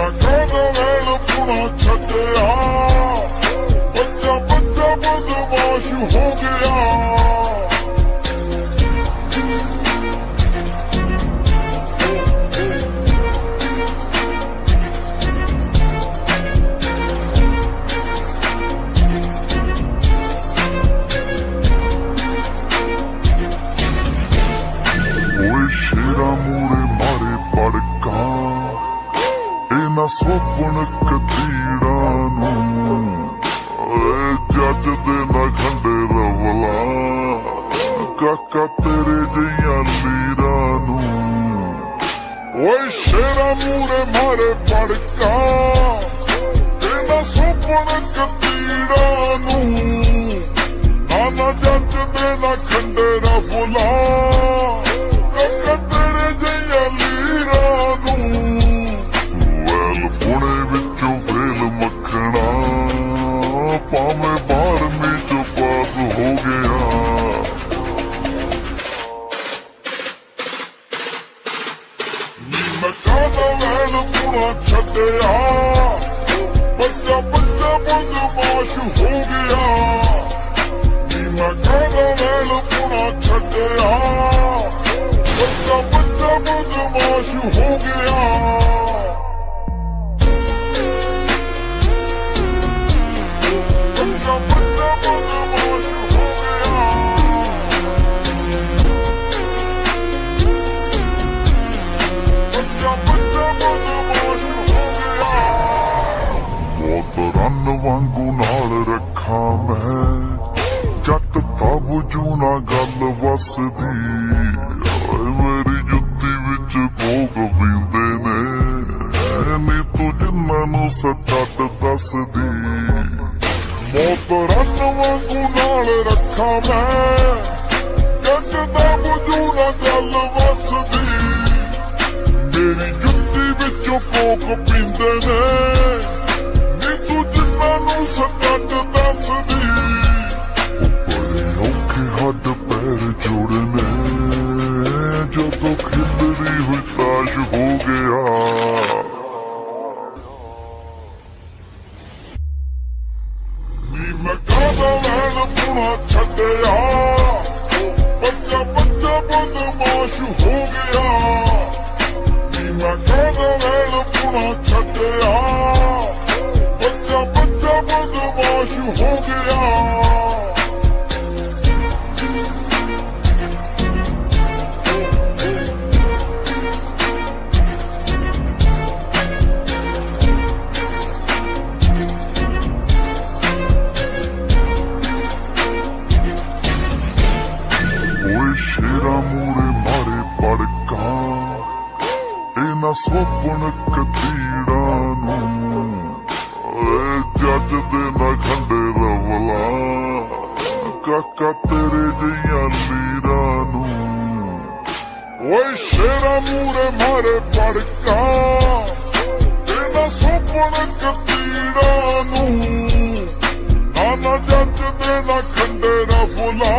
ਮੈਂ ਕਾਹਦਾ ਵੈਲ ਪੁਣਾ ਛੱਡਿਆ, ਬੱਚਾ ਬੱਚਾ ਬਦਮਾਸ਼ ਹੋ ਗਿਆ। ਸ਼ੇਰਾ ਮੂਰੇ ਮਾਰੇ ਪੜਕਾ, ਇਹ ਨਾ ਸੋਪਣ ਕਤੀੜਾ ਨੂੰ, ਜੱਜ ਦੇ ਨਾ ਖੰਡੇ ਰਵਲਾ, ਕਾਕਾ ਤੇਰੇ ਜਿਹੀਆਂ ਲੀਰਾਂ ਨੂੰ। ਓਏ ਸ਼ੇਰਾ ਮੂਰੇ ਮਾਰੇ ਪੜਕਾ, ਇਹ ਨਾ ਸੋਪਣ ਕਤੀੜਾ ਨੂੰ, ਨਾ ਜੱਜ ਦੇ ਨਾ ਖੰਡੇ ਰਵਲਾ, ਤੇਰੇ ਜਿਹੀਆਂ ਲੀਰਾਂ ਨੂੰ। ਵੈਲ ਪੁਣੇ ਵਿੱਚੋਂ ਫੇਲ ਮੱਖਣਾ, ਭਾਵੇਂ 12ਵੀਂ ਚੋਂ ਪਾਸ ਹੋ ਗਿਆ। ਮੈਂ ਕਾਹਦਾ ਵੈਲ ਪੁਣਾ ਛੱਡਿਆ, ਬੱਚਾ ਬੱਚਾ ਬਦਮਾਸ਼ ਹੋ ਗਿਆ। ਮੈਂ ਕਾਹਦਾ ਵੈਲ ਪੁਣਾ ਛੱਡਿਆ, ਬੱਚਾ ਬੱਚਾ ਬਦਮਾਸ਼ ਹੋ ਗਿਆ। ਬੱਚਾ ਬੱਚਾ ਬਦਮਾਸ਼ ਹੋ ਗਿਆ। ਬੱਚਾ ਬੱਚਾ ਬਦਮਾਸ਼ ਹੋ ਗਿਆ। ਬਹੁਤ ਰਨ ਵਾਂਗੂ ਨਾਲ ਰੱਖਾਂ ਮੈਂ, ਜੱਟ ਤਾਬਜੂ ਨਾ ਗੱਲ ਵਸਦੀ, ਮੇਰੀ ਜੁੱਤੀ ਵਿੱਚ ਭੋਗ ਪੀਂਦੇ ਨੇ, ਨੀ ਤੂੰ ਜਿੰਨਾਂ ਨੂੰ ਸੱਟ ਦੱਸਦੀ। ਮੌਤ ਰਨ ਵਾਂਗੂ ਨਾਲ ਰੱਖਾਂ ਮੈਂ, ਜੱਟ ਦਾ ਬੁਝੂ ਨਾ ਗੱਲ ਵਸਦੀ, ਮੇਰੀ ਜੁੱਤੀ ਵਿੱਚੋਂ ਭੋਗ ਪੀਂਦੇ ਨੇ, ਨੀ ਤੂੰ ਜਿੰਨਾਂ ਨੂੰ ਸੱਟ ਦੱਸਦੀ। ਬੜੇ ਔਖੇ ਹੱਡ ਪੈਰ ਜੋੜਨੇ, ਜਦੋਂ ਖਿਲਰੀ ਹੋਈ ਤਾਸ਼ ਹੋ ਗਿਆ। ਨੀ ਮੈਂ ਕਾਹਦਾ ਵੈਲ ਪੁਣਾ ਛੱਡਿਆ, ਬੱਚਾ ਬੱਚਾ ਬਦਮਾਸ਼ ਹੋ ਗਿਆ। ਨੀ ਮੈਂ ਕਾਹਦਾ ਵੈਲ ਪੁਣਾ ਛੱਡਿਆ, ਬੱਚਾ ਬੱਚਾ ਬਦਮਾਸ਼ ਹੋ ਗਿਆ। ਸ਼ੇਰਾ ਮੂਰੇ ਮਾਰੇ ਪੜਕਾ, ਇਹ ਨਾ ਸੋਪਣ ਕਤੀੜਾ ਨੂੰ, ਜੱਜ ਦੇ ਨਾ ਖੰਡੇ ਰਵਲਾ, ਕਾਕਾ ਤੇਰੇ ਜਿਹੀਆਂ ਲੀਰਾਂ ਨੂੰ। ਓਏ ਸ਼ੇਰਾ ਮੂਰੇ ਮਾਰੇ ਪੜਕਾ, ਇਹ ਨਾ ਸੋਪਣ ਕਤੀੜਾ ਨੂੰ, ਨਾ ਜੱਜ ਦੇ ਨਾ ਖੰਡੇ ਰਵਲਾ,